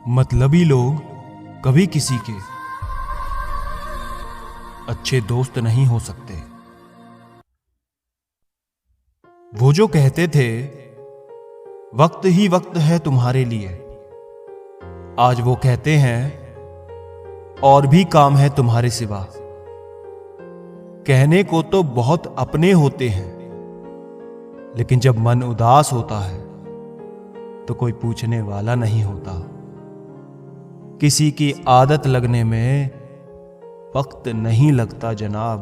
मतलबी लोग कभी किसी के अच्छे दोस्त नहीं हो सकते। वो जो कहते थे वक्त ही वक्त है तुम्हारे लिए, आज वो कहते हैं और भी काम है तुम्हारे सिवा। कहने को तो बहुत अपने होते हैं, लेकिन जब मन उदास होता है तो कोई पूछने वाला नहीं होता। किसी की आदत लगने में वक्त नहीं लगता जनाब,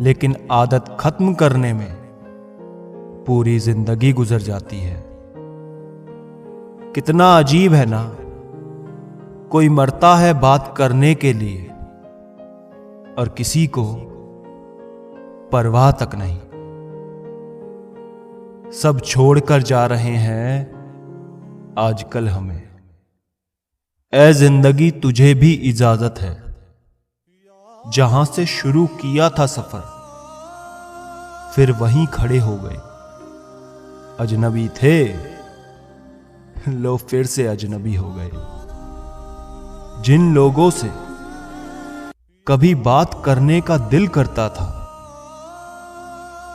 लेकिन आदत खत्म करने में पूरी जिंदगी गुजर जाती है। कितना अजीब है ना, कोई मरता है बात करने के लिए और किसी को परवाह तक नहीं। सब छोड़कर जा रहे हैं आजकल हमें। ऐ जिंदगी तुझे भी इजाजत है, जहां से शुरू किया था सफर फिर वहीं खड़े हो गए। अजनबी थे, लो फिर से अजनबी हो गए। जिन लोगों से कभी बात करने का दिल करता था,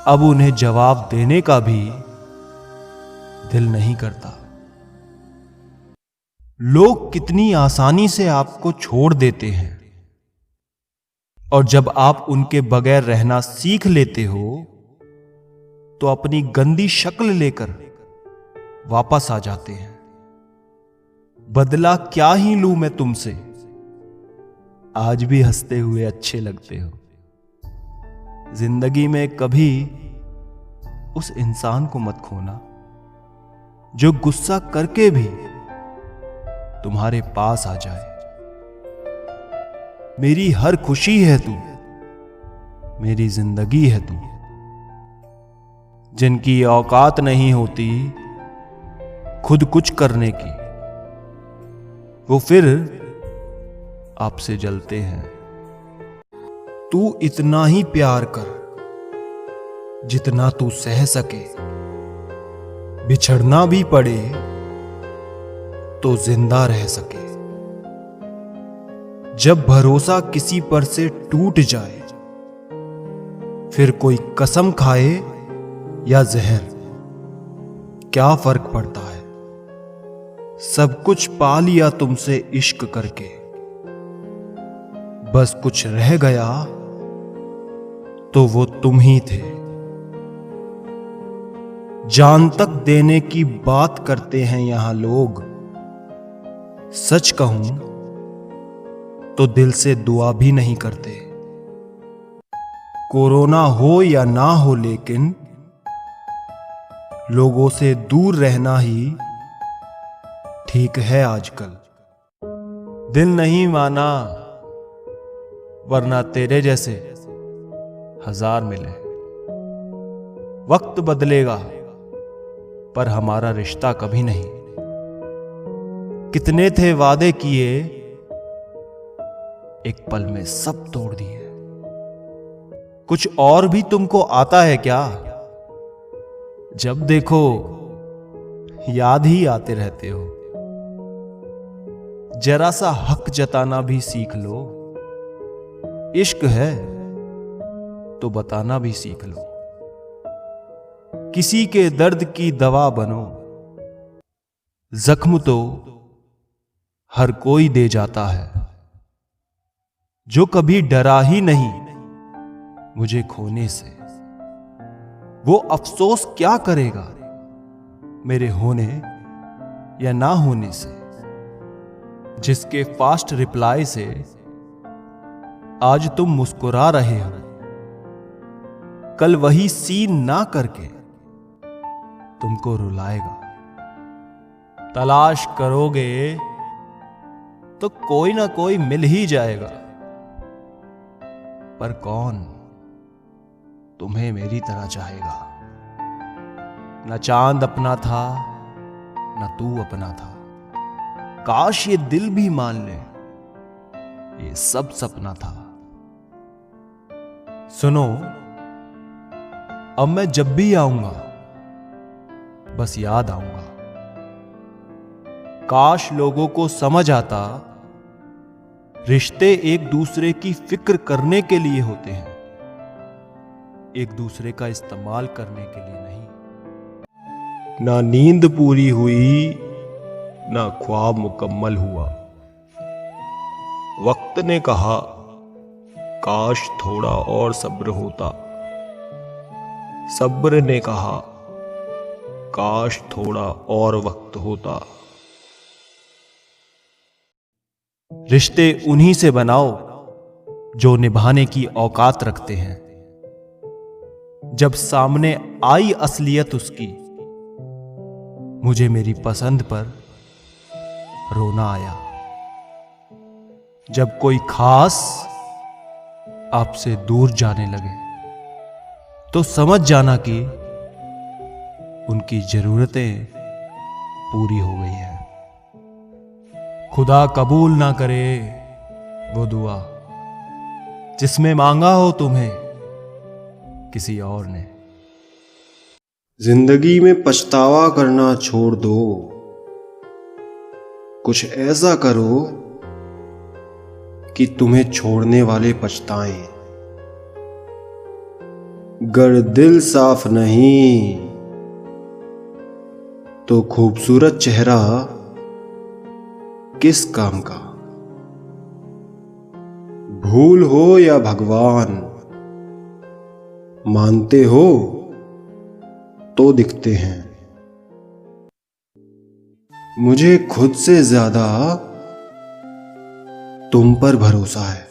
अब उन्हें जवाब देने का भी दिल नहीं करता। लोग कितनी आसानी से आपको छोड़ देते हैं, और जब आप उनके बगैर रहना सीख लेते हो तो अपनी गंदी शक्ल लेकर वापस आ जाते हैं। बदला क्या ही लूं मैं तुमसे, आज भी हंसते हुए अच्छे लगते हो। जिंदगी में कभी उस इंसान को मत खोना जो गुस्सा करके भी तुम्हारे पास आ जाए। मेरी हर खुशी है तू, मेरी जिंदगी है तू। जिनकी औकात नहीं होती खुद कुछ करने की, वो फिर आपसे जलते हैं। तू इतना ही प्यार कर जितना तू सह सके, बिछड़ना भी पड़े तो जिंदा रह सके। जब भरोसा किसी पर से टूट जाए, फिर कोई कसम खाए या जहर, क्या फर्क पड़ता है। सब कुछ पा लिया तुमसे इश्क करके, बस कुछ रह गया तो वो तुम ही थे। जान तक देने की बात करते हैं यहां लोग, सच कहूं तो दिल से दुआ भी नहीं करते। कोरोना हो या ना हो, लेकिन लोगों से दूर रहना ही ठीक है आजकल। दिल नहीं माना, वरना तेरे जैसे हजार मिले। वक्त बदलेगा पर हमारा रिश्ता कभी नहीं। कितने थे वादे किए, एक पल में सब तोड़ दिए। कुछ और भी तुमको आता है क्या? जब देखो याद ही आते रहते हो। जरा सा हक जताना भी सीख लो। इश्क है तो बताना भी सीख लो। किसी के दर्द की दवा बनो। जख्म तो हर कोई दे जाता है। जो कभी डरा ही नहीं मुझे खोने से, वो अफसोस क्या करेगा मेरे होने या ना होने से। जिसके फास्ट रिप्लाई से आज तुम मुस्कुरा रहे हो, कल वही सीन ना करके तुमको रुलाएगा। तलाश करोगे तो कोई ना कोई मिल ही जाएगा, पर कौन तुम्हें मेरी तरह चाहेगा। न चांद अपना था न तू अपना था। काश ये दिल भी मान ले ये सब सपना था। सुनो, अब मैं जब भी आऊंगा बस याद आऊंगा। काश लोगों को समझ आता, रिश्ते एक दूसरे की फिक्र करने के लिए होते हैं, एक दूसरे का इस्तेमाल करने के लिए नहीं। ना नींद पूरी हुई, ना ख्वाब मुकम्मल हुआ। वक्त ने कहा, काश थोड़ा और सब्र होता। सब्र ने कहा, काश थोड़ा और वक्त होता। रिश्ते उन्हीं से बनाओ जो निभाने की औकात रखते हैं। जब सामने आई असलियत उसकी, मुझे मेरी पसंद पर रोना आया। जब कोई खास आपसे दूर जाने लगे, तो समझ जाना कि उनकी जरूरतें पूरी हो गई हैं। खुदा कबूल ना करे वो दुआ जिसमें मांगा हो तुम्हें किसी और ने। जिंदगी में पछतावा करना छोड़ दो, कुछ ऐसा करो कि तुम्हें छोड़ने वाले पछताएं। गर दिल साफ नहीं तो खूबसूरत चेहरा किस काम का। भूल हो या भगवान, मानते हो तो दिखते हैं। मुझे खुद से ज्यादा तुम पर भरोसा है।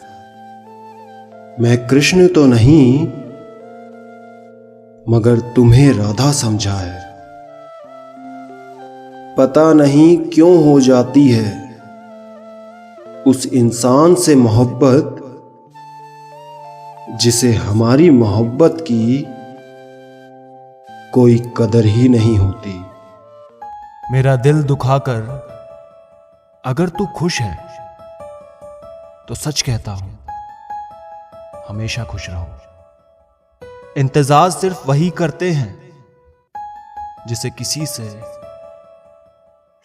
मैं कृष्ण तो नहीं, मगर तुम्हें राधा समझा है। पता नहीं क्यों हो जाती है उस इंसान से मोहब्बत जिसे हमारी मोहब्बत की कोई कदर ही नहीं होती। मेरा दिल दुखाकर अगर तू खुश है तो सच कहता हूं, हमेशा खुश रहो। इंतजार सिर्फ वही करते हैं जिसे किसी से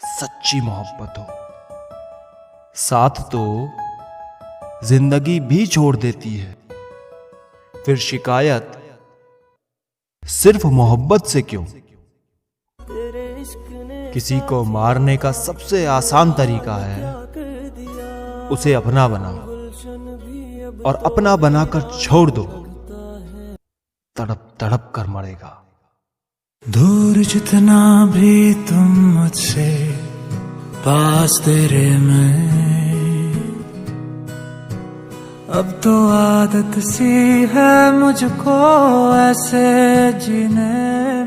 सच्ची मोहब्बत हो। साथ तो जिंदगी भी छोड़ देती है, फिर शिकायत सिर्फ मोहब्बत से क्यों। किसी को मारने का सबसे आसान तरीका है उसे अपना बनाओ, और अपना बनाकर छोड़ दो, तड़प तड़प कर मरेगा। दूर जितना भी तुम मुझसे, पास तेरे में। अब तो आदत सी है मुझको ऐसे जीने